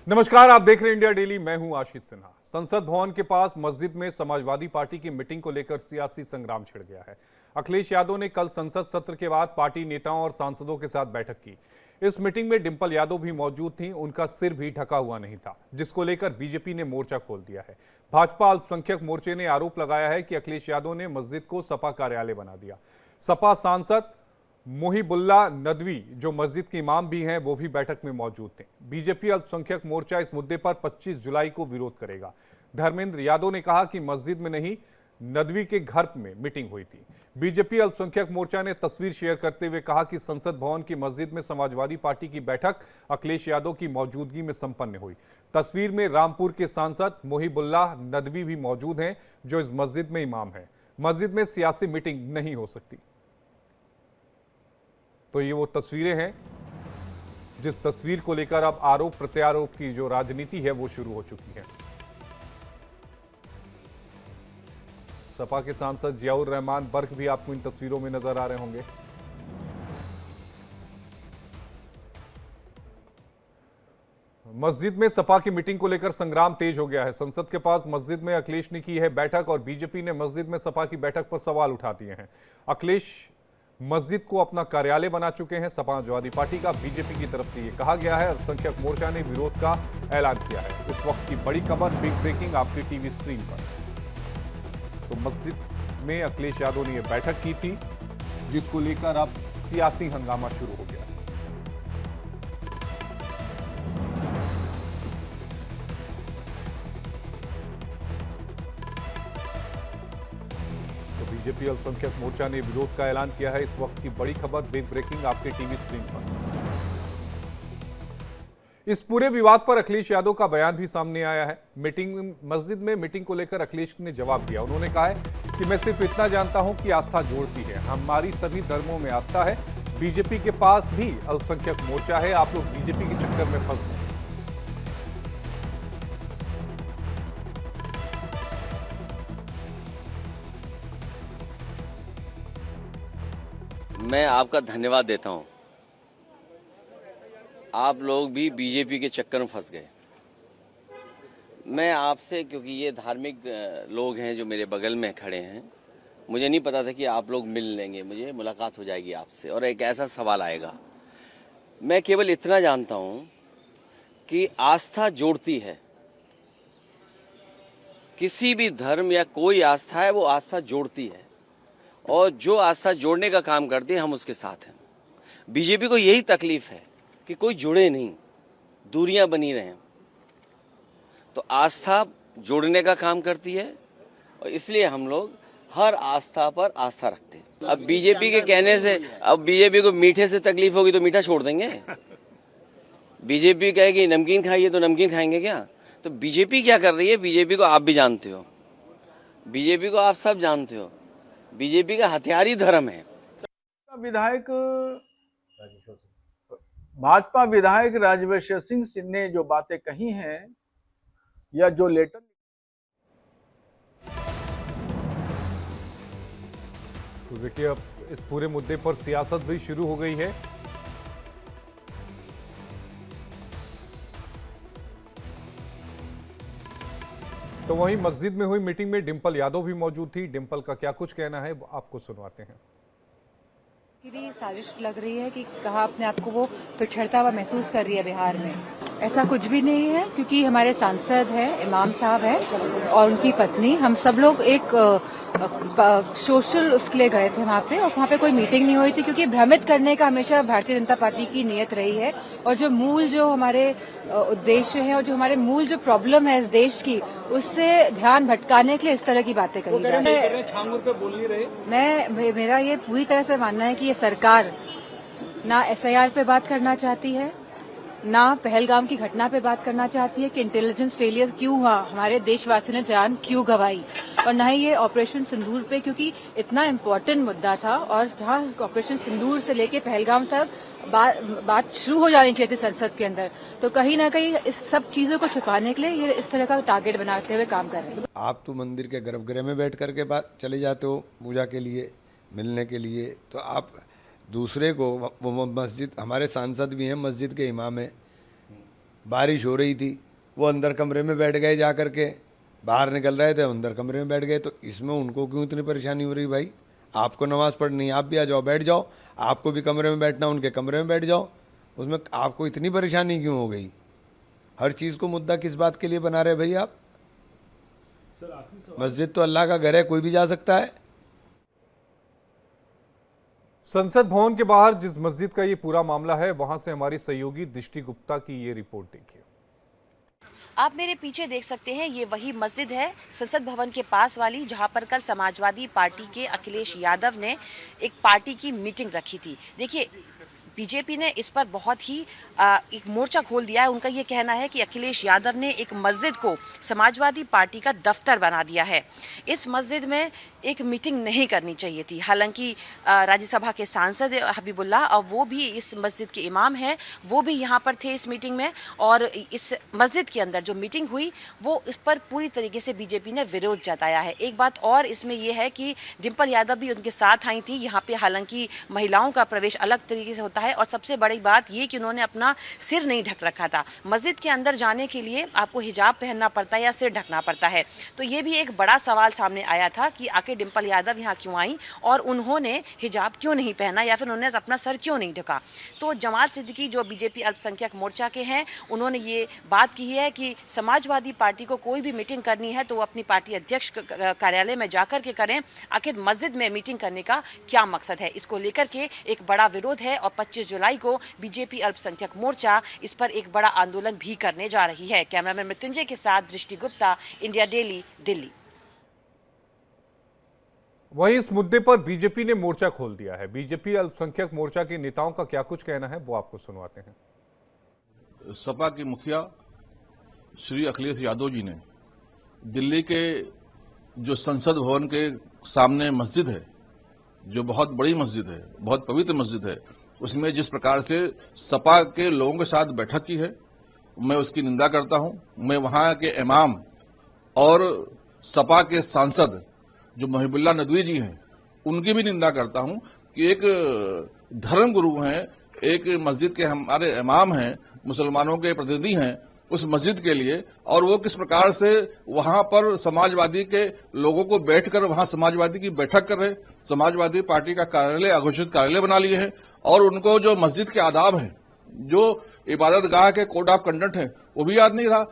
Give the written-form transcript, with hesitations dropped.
नमस्कार, आप देख रहे हैं इंडिया डेली। मैं हूं आशीष सिन्हा। संसद भवन के पास मस्जिद में समाजवादी पार्टी की मीटिंग को लेकर सियासी संग्राम छिड़ गया है। अखिलेश यादव ने कल संसद सत्र के बाद पार्टी नेताओं और सांसदों के साथ बैठक की। इस मीटिंग में डिंपल यादव भी मौजूद थीं। उनका सिर भी ढका हुआ नहीं था, जिसको लेकर बीजेपी ने मोर्चा खोल दिया है। भाजपा अल्पसंख्यक मोर्चे ने आरोप लगाया है कि अखिलेश यादव ने मस्जिद को सपा कार्यालय बना दिया। सपा सांसद मोहिबुल्लाह नदवी, जो मस्जिद के इमाम भी हैं, वो भी बैठक में मौजूद थे। बीजेपी अल्पसंख्यक मोर्चा इस मुद्दे पर 25 जुलाई को विरोध करेगा। धर्मेंद्र यादव ने कहा कि मस्जिद में नहीं, नदवी के घर में मीटिंग हुई थी। बीजेपी अल्पसंख्यक मोर्चा ने तस्वीर शेयर करते हुए कहा कि संसद भवन की मस्जिद में समाजवादी पार्टी की बैठक अखिलेश यादव की मौजूदगी में संपन्न हुई। तस्वीर में रामपुर के सांसद मोहिबुल्लाह नदवी भी मौजूद हैं, जो इस मस्जिद में इमाम है। मस्जिद में सियासी मीटिंग नहीं हो सकती। तो ये वो तस्वीरें हैं जिस तस्वीर को लेकर अब आरोप प्रत्यारोप की जो राजनीति है वो शुरू हो चुकी है। सपा के सांसद जियाउर रहमान बर्क भी आपको इन तस्वीरों में नजर आ रहे होंगे। मस्जिद में सपा की मीटिंग को लेकर संग्राम तेज हो गया है। संसद के पास मस्जिद में अखिलेश ने की है बैठक और बीजेपी ने मस्जिद में सपा की बैठक पर सवाल उठा दिए हैं। अखिलेश मस्जिद को अपना कार्यालय बना चुके हैं समाजवादी पार्टी का। बीजेपी की तरफ से यह कहा गया है। अल्पसंख्यक मोर्चा ने विरोध का ऐलान किया है। इस वक्त की बड़ी खबर, बिग ब्रेकिंग आपकी टीवी स्क्रीन पर। तो मस्जिद में अखिलेश यादव ने यह बैठक की थी, जिसको लेकर अब सियासी हंगामा शुरू हो गया। बीजेपी अल्पसंख्यक मोर्चा ने विरोध का ऐलान किया है। इस वक्त की बड़ी खबर, बिग ब्रेकिंग आपके टीवी स्क्रीन पर। इस पूरे विवाद पर अखिलेश यादव का बयान भी सामने आया है। मस्जिद में मीटिंग को लेकर अखिलेश ने जवाब दिया। उन्होंने कहा है कि मैं सिर्फ इतना जानता हूं कि आस्था जोड़ती है। हमारी सभी धर्मों में आस्था है। बीजेपी के पास भी अल्पसंख्यक मोर्चा है। आप लोग बीजेपी के चक्कर में फंस गए। मैं आपका धन्यवाद देता हूं। आप लोग भी बीजेपी के चक्कर में फंस गए। मैं आपसे, क्योंकि ये धार्मिक लोग हैं जो मेरे बगल में खड़े हैं, मुझे नहीं पता था कि आप लोग मिल लेंगे, मुझे मुलाकात हो जाएगी आपसे और एक ऐसा सवाल आएगा। मैं केवल इतना जानता हूं कि आस्था जोड़ती है। किसी भी धर्म या कोई आस्था है, वो आस्था जोड़ती है और जो आस्था जोड़ने का काम करते हैं, हम उसके साथ हैं। बीजेपी को यही तकलीफ है कि कोई जुड़े नहीं, दूरियां बनी रहें। तो आस्था जोड़ने का काम करती है और इसलिए हम लोग हर आस्था पर आस्था रखते हैं। अब बीजेपी के कहने से, अब बीजेपी को मीठे से तकलीफ होगी तो मीठा छोड़ देंगे? बीजेपी कहेगी नमकीन खाइए तो नमकीन खाएंगे क्या? तो बीजेपी क्या कर रही है, बीजेपी को आप भी जानते हो, बीजेपी को आप सब जानते हो। बीजेपी का हथियार ही धर्म है। भाजपा विधायक राजवंशी सिंह ने जो बातें कही हैं या जो लेटर, तो देखिए, अब इस पूरे मुद्दे पर सियासत भी शुरू हो गई है। तो वहीं मस्जिद में हुई मीटिंग में डिंपल यादव भी मौजूद थी। डिंपल का क्या कुछ कहना है, आपको सुनवाते हैं। भी साजिश लग रही है कि कहा अपने आप को वो पिछड़ता हुआ महसूस कर रही है बिहार में। ऐसा कुछ भी नहीं है, क्योंकि हमारे सांसद हैं, इमाम साहब हैं और उनकी पत्नी, हम सब लोग एक सोशल उसके लिए गए थे वहाँ पे, और वहाँ पे कोई मीटिंग नहीं हुई थी, क्योंकि भ्रमित करने का हमेशा भारतीय जनता पार्टी की नीयत रही है। और जो मूल जो हमारे उद्देश्य है और जो हमारे मूल जो प्रॉब्लम है इस देश की, उससे ध्यान भटकाने के लिए इस तरह की बातें कही जा रही है। मेरा ये पूरी तरह से मानना है कि ये सरकार ना SIR पे बात करना चाहती है, ना पहलगाम की घटना पे बात करना चाहती है कि इंटेलिजेंस फेलियर क्यों हुआ, हमारे देशवासियों ने जान क्यों गंवाई, और ना ही ये ऑपरेशन सिंदूर पे, क्योंकि इतना इम्पोर्टेंट मुद्दा था और जहां ऑपरेशन सिंदूर से लेके पहलगाम तक बात शुरू हो जानी चाहिए थी संसद के अंदर। तो कहीं ना कहीं इस सब चीजों को छुपाने के लिए ये इस तरह का टारगेट बनाते हुए काम कर रहे हैं। आप तो मंदिर के गर्भगृह में बैठ करके बात चले जाते हो पूजा के लिए, मिलने के लिए, तो आप दूसरे को, वो मस्जिद, हमारे सांसद भी हैं, मस्जिद के इमाम हैं, बारिश हो रही थी, वो अंदर कमरे में बैठ गए जा कर के, बाहर निकल रहे थे अंदर कमरे में बैठ गए। तो इसमें उनको क्यों इतनी परेशानी हो रही भाई? आपको नमाज पढ़नी, आप भी आ जाओ, बैठ जाओ। आपको भी कमरे में बैठना, उनके कमरे में बैठ जाओ। उसमें आपको इतनी परेशानी क्यों हो गई? हर चीज़ को मुद्दा किस बात के लिए बना रहे भाई आप? मस्जिद तो अल्लाह का घर है, कोई भी जा सकता है। संसद भवन के बाहर जिस मस्जिद का ये पूरा मामला है, वहां से हमारी सहयोगी दृष्टि गुप्ता की ये रिपोर्ट देखिए। आप मेरे पीछे देख सकते हैं, ये वही मस्जिद है संसद भवन के पास वाली, जहां पर कल समाजवादी पार्टी के अखिलेश यादव ने एक पार्टी की मीटिंग रखी थी। देखिए, बीजेपी ने इस पर बहुत ही एक मोर्चा खोल दिया है। उनका ये कहना है कि अखिलेश यादव ने एक मस्जिद को समाजवादी पार्टी का दफ्तर बना दिया है। इस मस्जिद में एक मीटिंग नहीं करनी चाहिए थी। हालांकि राज्यसभा के सांसद हबीबुल्लाह, और वो भी इस मस्जिद के इमाम हैं, वो भी यहाँ पर थे इस मीटिंग में। और इस मस्जिद के अंदर जो मीटिंग हुई, वो इस पर पूरी तरीके से बीजेपी ने विरोध जताया है। एक बात और इसमें यह है कि डिम्पल यादव भी उनके साथ आई थी यहाँ पे। हालांकि महिलाओं का प्रवेश अलग तरीके से होता है, और सबसे बड़ी बात ये कि उन्होंने अपना सिर नहीं ढक रखा था। मस्जिद के अंदर जाने के लिए आपको हिजाब पहनना पड़ता है या सिर ढकना पड़ता है। तो ये भी एक बड़ा सवाल सामने आया था कि आखिर डिम्पल यादव यहाँ क्यों आई और उन्होंने हिजाब क्यों नहीं पहना, या फिर उन्होंने अपना सर क्यों नहीं ढका। तो जमात सिद्दीकी, जो बीजेपी अल्पसंख्यक मोर्चा के हैं, उन्होंने ये बात की है कि समाजवादी पार्टी को कोई भी मीटिंग करनी है तो वो अपनी पार्टी अध्यक्ष कार्यालय में जाकर के करें। आखिर मस्जिद में मीटिंग करने का क्या मकसद है? इसको लेकर के एक बड़ा विरोध है, और 25 जुलाई को बीजेपी अल्पसंख्यक मोर्चा इस पर एक बड़ा आंदोलन भी करने जा रही है। कैमरामैन मृत्युंजय के साथ दृष्टि गुप्ता, इंडिया डेली, दिल्ली। वहीं इस मुद्दे पर बीजेपी ने मोर्चा खोल दिया है। बीजेपी अल्पसंख्यक मोर्चा के नेताओं का क्या कुछ कहना है, वो आपको सुनवाते हैं। सपा के मुखिया श्री अखिलेश यादव जी ने दिल्ली के जो संसद भवन के सामने मस्जिद है, जो बहुत बड़ी मस्जिद है, बहुत पवित्र मस्जिद है, उसमें जिस प्रकार से सपा के लोगों के साथ बैठक की है, मैं उसकी निंदा करता हूं। मैं वहां के इमाम और सपा के सांसद जो मुहिबुल्लाह नदवी जी हैं, उनकी भी निंदा करता हूं कि एक धर्म गुरु हैं, एक मस्जिद के हमारे इमाम हैं, मुसलमानों के प्रतिनिधि हैं उस मस्जिद के लिए, और वो किस प्रकार से वहां पर समाजवादी के लोगों को बैठकर वहां समाजवादी की बैठक कर रहे, समाजवादी पार्टी का कार्यालय, अघोषित कार्यालय बना लिए हैं, और उनको जो मस्जिद के आदाब हैं, जो इबादत गाह के कोड ऑफ कंडक्ट है, वो भी याद नहीं रहा।